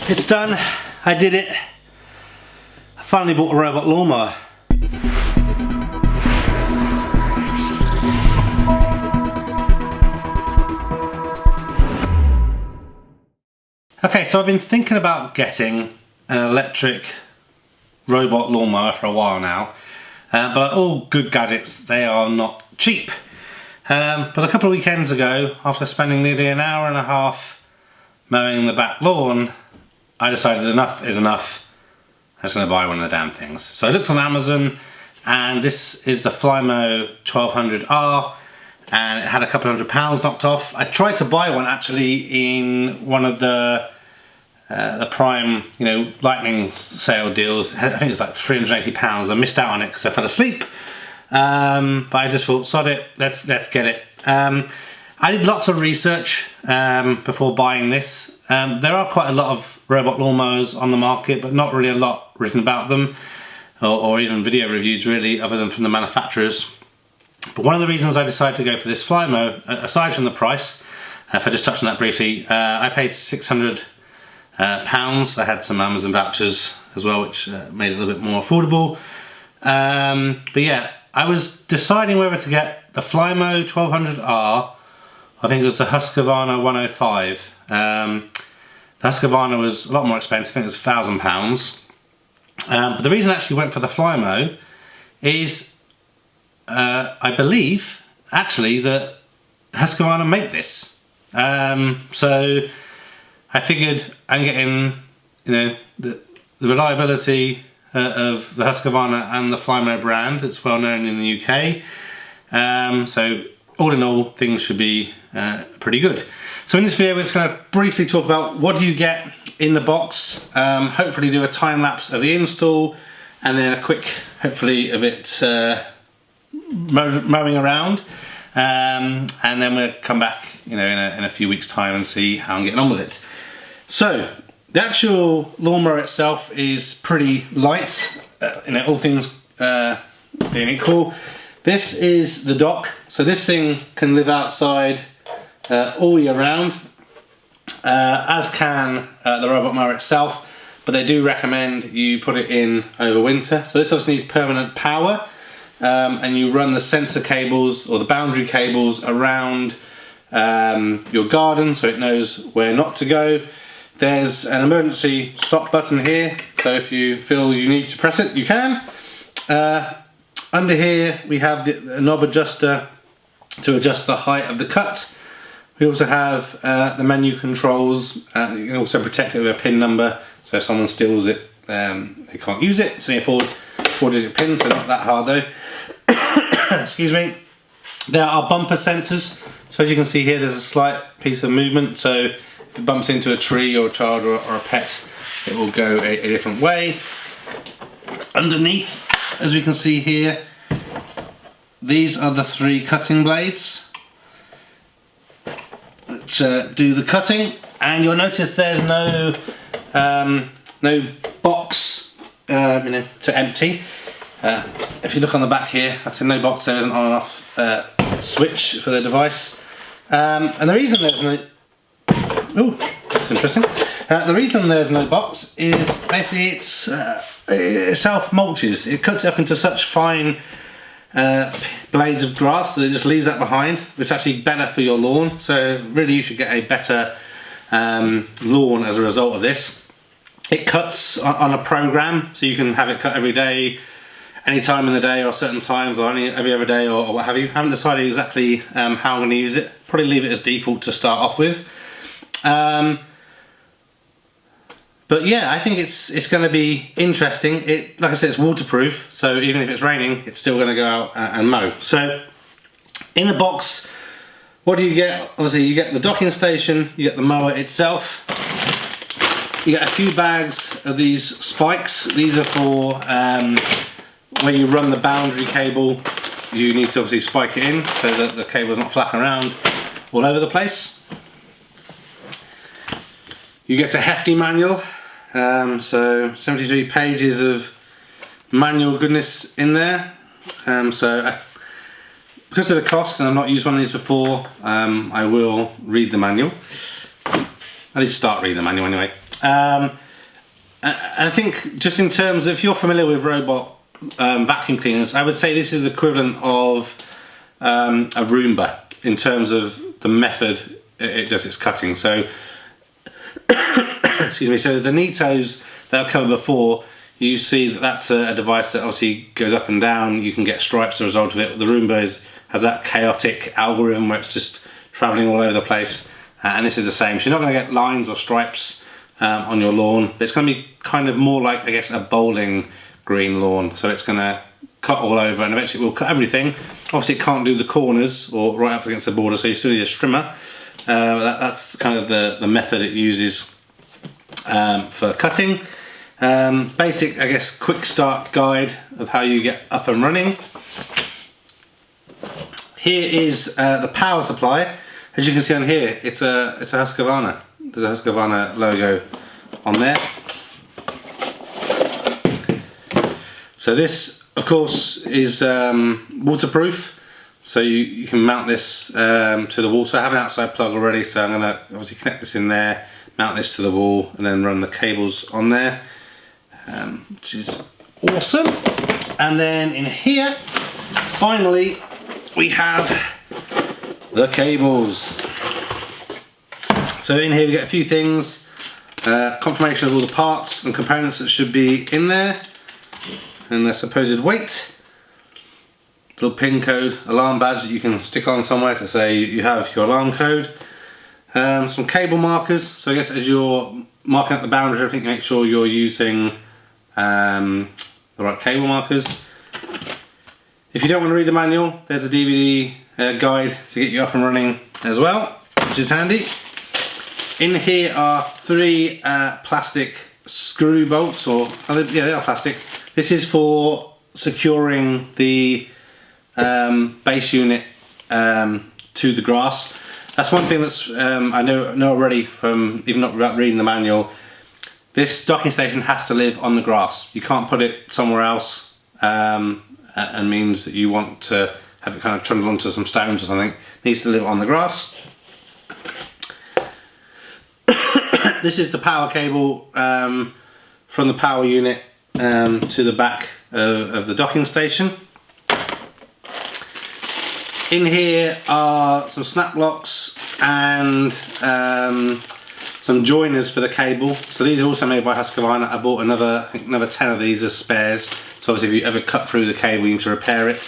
It's done. I did it. I finally bought a robot lawnmower. Okay, so I've been thinking about getting an electric robot lawnmower for a while now, but all good gadgets, they are not cheap. But a couple of weekends ago, after spending nearly an hour and a half mowing the back lawn, I decided enough is enough. I was going to buy one of the damn things. So I looked on Amazon, and this is the Flymo 1200R, and it had a couple £100 knocked off. I tried to buy one actually in one of the Prime, lightning sale deals. I think it's like £380. I missed out on it because I fell asleep. But I just thought, sod it, let's get it. I did lots of research before buying this. There are quite a lot of robot lawnmowers on the market, but not really a lot written about them, or even video reviews really, other than from the manufacturers. But one of the reasons I decided to go for this Flymo, aside from the price, if I just touch on that briefly, I paid £600. I had some Amazon vouchers as well, which made it a little bit more affordable. But yeah, I was deciding whether to get the Flymo 1200R. I think it was the Husqvarna 105. The Husqvarna was a lot more expensive. I think it was £1,000. But the reason I actually went for the Flymo is I believe actually that Husqvarna make this. So I figured I'm getting the reliability of the Husqvarna and the Flymo brand. It's well known in the UK. So all in all, things should be pretty good. So in this video, we're just going to briefly talk about what do you get in the box. Hopefully do a time lapse of the install, and then a quick, hopefully, of it mowing around. And then we'll come back, in a few weeks' time and see how I'm getting on with it. So the actual lawnmower itself is pretty light, all things being equal. This is the dock, so this thing can live outside all year round, as can the robot mower itself, but they do recommend you put it in over winter. So this obviously needs permanent power, and you run the sensor cables or the boundary cables around your garden so it knows where not to go. There's an emergency stop button here, so if you feel you need to press it, you can. Under here we have the knob adjuster to adjust the height of the cut. We also have the menu controls. You can also protect it with a PIN number, so if someone steals it, they can't use it. It's only a four-digit PIN, so not that hard though. Excuse me. There are bumper sensors, so as you can see here, there's a slight piece of movement, so if it bumps into a tree or a child or a pet, it will go a different way. Underneath, as we can see here, these are the 3 cutting blades which do the cutting, and you'll notice there's no box to empty. If you look on the back here, I said no box, there isn't on and off switch for the device. And the reason there's no... Oh, that's interesting. The reason there's no box is basically it self-mulches. It cuts it up into such fine blades of grass that it just leaves that behind, which is actually better for your lawn. So really you should get a better lawn as a result of this. It cuts on a program, so you can have it cut every day, any time in the day, or certain times, or only every other day, or what have you. I haven't decided exactly how I'm going to use it. Probably leave it as default to start off with. But yeah, I think it's going to be interesting. Like I said, it's waterproof, so even if it's raining, it's still going to go out and mow. So in the box, what do you get? Obviously you get the docking station, you get the mower itself, you get a few bags of these spikes. These are for when you run the boundary cable, you need to obviously spike it in so that the cable's not flapping around all over the place. You get a hefty manual, so 73 pages of manual goodness in there. Because of the cost, and I've not used one of these before, I will read the manual. At least start reading the manual anyway. And I think just in terms of, if you're familiar with robot vacuum cleaners, I would say this is the equivalent of a Roomba in terms of the method it does its cutting. So, excuse me, so the Neatos that I've covered before, you see that that's a device that obviously goes up and down. You can get stripes as a result of it. The Roomba has that chaotic algorithm where it's just traveling all over the place. And this is the same. So you're not going to get lines or stripes on your lawn. But it's going to be kind of more like, I guess, a bowling green lawn. So it's going to cut all over, and eventually it will cut everything. Obviously it can't do the corners or right up against the border, so you still need a trimmer. That's kind of the method it uses for cutting. Basic, I guess, quick start guide of how you get up and running. Here is the power supply. As you can see on here, it's a Husqvarna. There's a Husqvarna logo on there. So this, of course, is waterproof. So you can mount this to the wall. So I have an outside plug already, so I'm going to obviously connect this in there, mount this to the wall, and then run the cables on there, which is awesome. And then in here, finally, we have the cables. So in here we get a few things, confirmation of all the parts and components that should be in there, and their supposed weight, little pin code, alarm badge that you can stick on somewhere to say you have your alarm code, some cable markers. So I guess as you're marking up the boundary, I think make sure you're using the right cable markers. If you don't want to read the manual, there's a DVD guide to get you up and running as well, which is handy. In here are 3 plastic screw bolts, or yeah, they are plastic. This is for securing the base unit to the grass. That's one thing that's I know already from even not reading the manual. This docking station has to live on the grass. You can't put it somewhere else, and means that you want to have it kind of trundle onto some stones or something. It needs to live on the grass. This is the power cable from the power unit to the back of the docking station. In here are some snap locks and some joiners for the cable. So these are also made by Husqvarna. I bought another 10 of these as spares. So obviously if you ever cut through the cable, you need to repair it.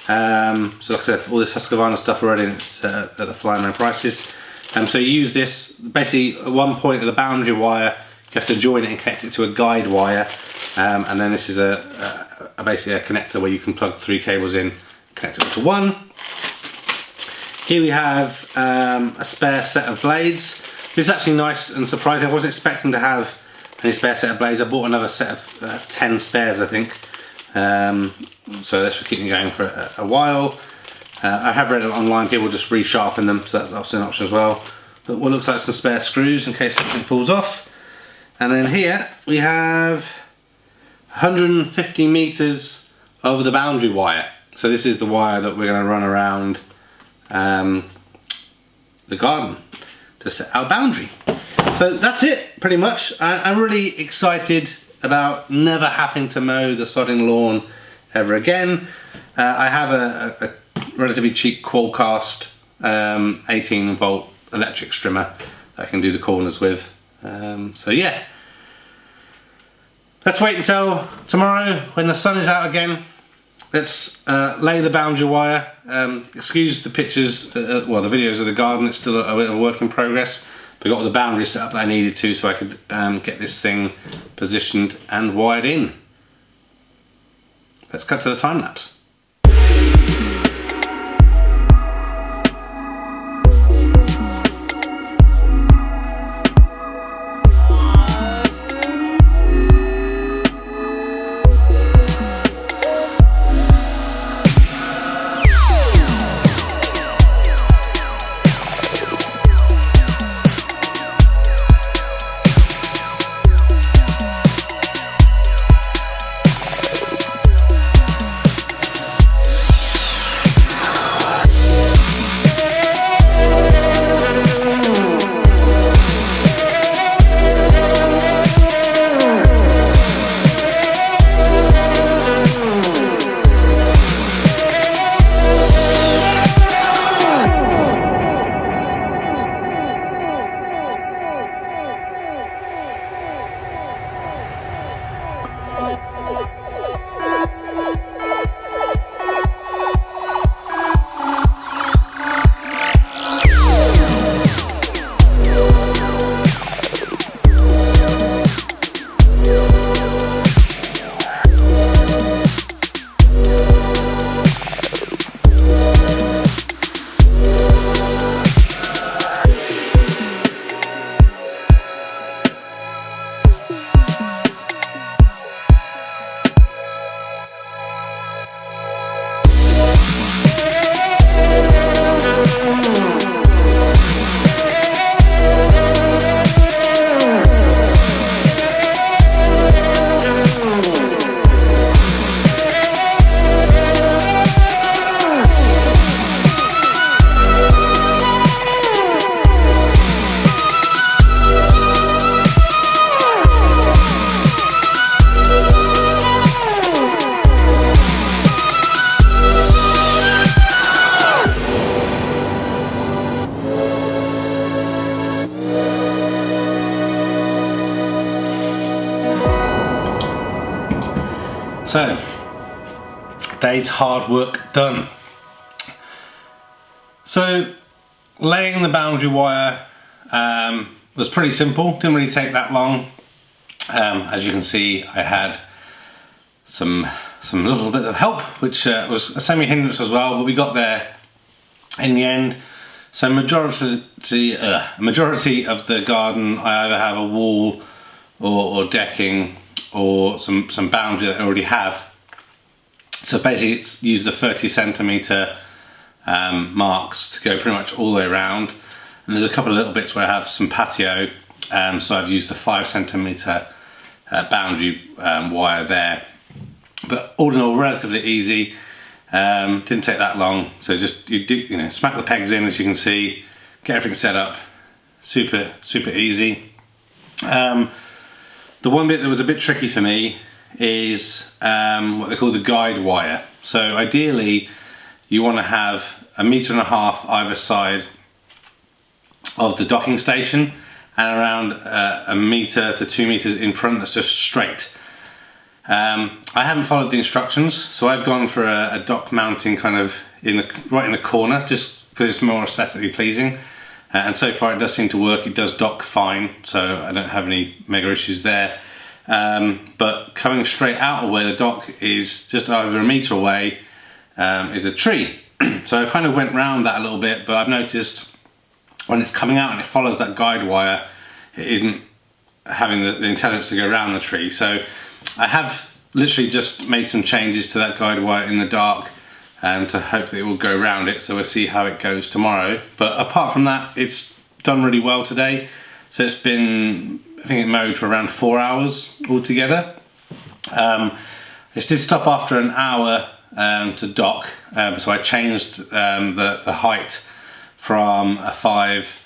So like I said, all this Husqvarna stuff already, and it's at the flying low prices. So you use this, basically at one point of the boundary wire, you have to join it and connect it to a guide wire. And then this is basically a connector where you can plug 3 cables in, connect it all to one. Here we have a spare set of blades. This is actually nice and surprising. I wasn't expecting to have any spare set of blades. I bought another set of 10 spares, I think. So that should keep me going for a while. I have read it online, people just resharpen them, so that's also an option as well. But what looks like some spare screws in case something falls off. And then here we have 150 meters over the boundary wire. So this is the wire that we're going to run around the garden to set our boundary. So that's it, pretty much. I'm really excited about never having to mow the sodding lawn ever again. I have a relatively cheap Qualcast 18 volt electric trimmer that I can do the corners with. So yeah, let's wait until tomorrow when the sun is out again. Let's lay the boundary wire. Excuse the pictures, well the videos of the garden, it's still a bit of a work in progress. But I got all the boundaries set up that I needed to, so I could get this thing positioned and wired in. Let's cut to the time lapse. So, day's hard work done. So, laying the boundary wire was pretty simple, didn't really take that long. As you can see, I had some little bit of help, which was a semi-hindrance as well, but we got there in the end. So majority of the garden, I either have a wall or decking or some boundary that I already have. So basically it's used the 30 centimetre marks to go pretty much all the way around. And there's a couple of little bits where I have some patio, so I've used the 5 centimetre boundary wire there. But all in all, relatively easy. Didn't take that long. So just smack the pegs in, as you can see, get everything set up. Super easy. The one bit that was a bit tricky for me is what they call the guide wire. So ideally, you want to have 1.5 meters either side of the docking station, and around 1 meter to 2 meters in front that's just straight. I haven't followed the instructions, so I've gone for a dock mounting kind of right in the corner, just because it's more aesthetically pleasing. And so far it does seem to work. It does dock fine, so I don't have any mega issues there. But coming straight out of where the dock is, just over 1 meter away, is a tree. So I kind of went round that a little bit, but I've noticed when it's coming out and it follows that guide wire, it isn't having the intelligence to go around the tree. So I have literally just made some changes to that guide wire in the dark, and to hope that it will go around it, so we'll see how it goes tomorrow. But apart from that, it's done really well today. So it's been, I think it mowed for around 4 hours altogether. It did stop after an hour to dock, so I changed the height from a 5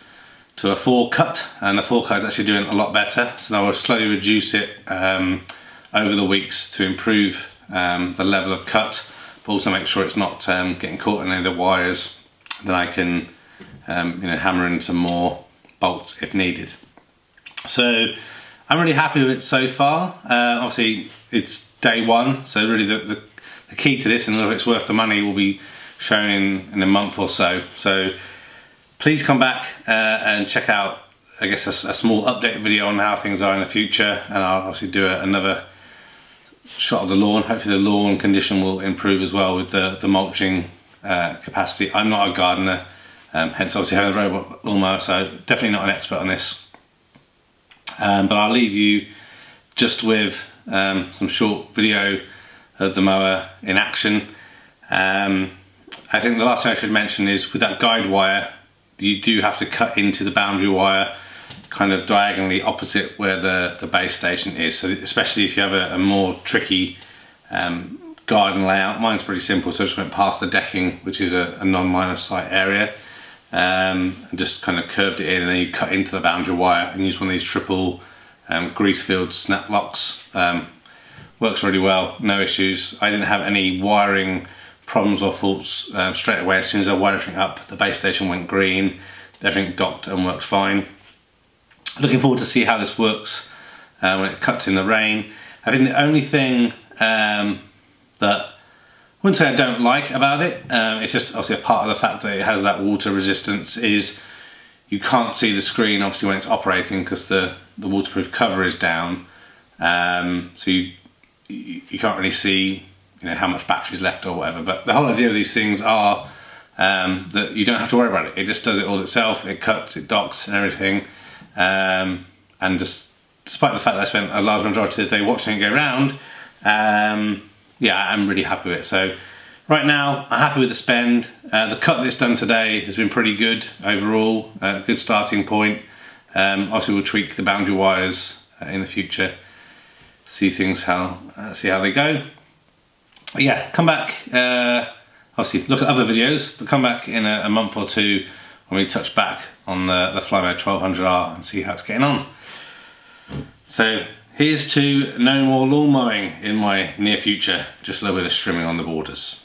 to a 4 cut, and the 4 cut is actually doing a lot better. So now I'll slowly reduce it over the weeks to improve the level of cut, but also make sure it's not getting caught in any of the wires. Then I can hammer in some more bolts if needed. So I'm really happy with it so far. Obviously it's day one, so really the key to this, and if it's worth the money, will be shown in a month or so. So please come back and check out, I guess, a small update video on how things are in the future, and I'll obviously do another shot of the lawn. Hopefully the lawn condition will improve as well with the mulching capacity. I'm not a gardener, hence obviously having a robot lawnmower, so definitely not an expert on this. But I'll leave you just with some short video of the mower in action. I think the last thing I should mention is with that guide wire, you do have to cut into the boundary wire kind of diagonally opposite where the base station is. So especially if you have a more tricky garden layout. Mine's pretty simple, so I just went past the decking, which is a non-line of sight area, and just kind of curved it in, and then you cut into the boundary wire and use one of these triple grease filled snap locks. Works really well, no issues. I didn't have any wiring problems or faults straight away. As soon as I wired everything up, the base station went green, everything docked and worked fine. Looking forward to see how this works when it cuts in the rain. I think the only thing that I wouldn't say I don't like about it, it's just obviously a part of the fact that it has that water resistance, is you can't see the screen obviously when it's operating because the waterproof cover is down, so you can't really see how much battery's left or whatever. But the whole idea of these things are that you don't have to worry about it. It just does it all itself. It cuts, it docks and everything. And despite the fact that I spent a large majority of the day watching it go round, yeah, I'm really happy with it. So right now I'm happy with the spend. The cut that's done today has been pretty good overall, good starting point. Obviously we'll tweak the boundary wires in the future, see how they go. But yeah, come back, obviously look at other videos, but come back in a month or two when we touch back on the Flymo 1200R and see how it's getting on. So here's to no more lawn mowing in my near future, just a little bit of trimming on the borders.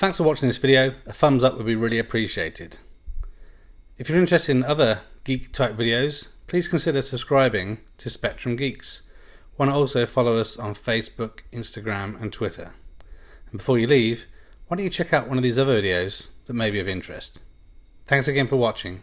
Thanks for watching this video. A thumbs up would be really appreciated. If you're interested in other geek type videos, please consider subscribing to Spectrum Geeks. Why not also follow us on Facebook, Instagram and Twitter. And before you leave, why don't you check out one of these other videos that may be of interest. Thanks again for watching.